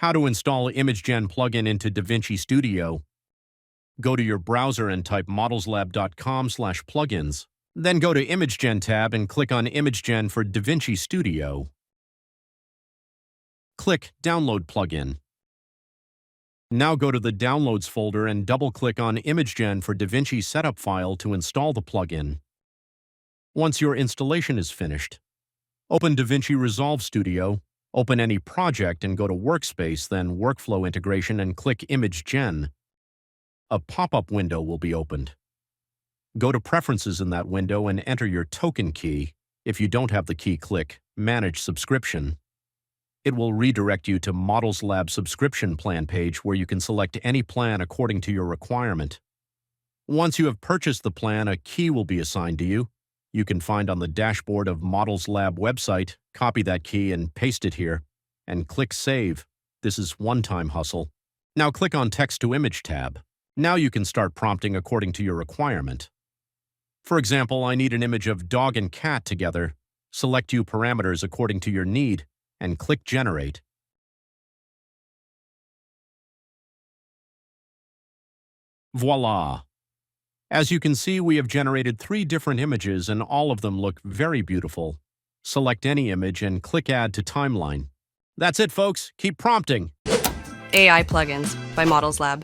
How to install Imagen Plugin into DaVinci Studio. Go to your browser and type modelslab.com/plugins. Then go to Imagen tab and click on Imagen for DaVinci Studio. Click Download Plugin. Now go to the Downloads folder and double-click on Imagen for DaVinci setup file to install the plugin. Once your installation is finished, open DaVinci Resolve Studio, open any project and go to Workspace, then Workflow Integration and click Imagen. A pop-up window will be opened. Go to Preferences in that window and enter your token key. If you don't have the key, click Manage Subscription. It will redirect you to ModelsLab's subscription plan page where you can select any plan according to your requirement. Once you have purchased the plan, a key will be assigned to you. You can find on the dashboard of ModelsLab website, copy that key and paste it here, and click Save. This is one-time hustle. Now click on Text to Image tab. Now you can start prompting according to your requirement. For example, I need an image of dog and cat together. Select your parameters according to your need, and click Generate. Voila! As you can see, we have generated 3 different images and all of them look very beautiful. Select any image and click Add to Timeline. That's it, folks. Keep prompting. AI Plugins by ModelsLab.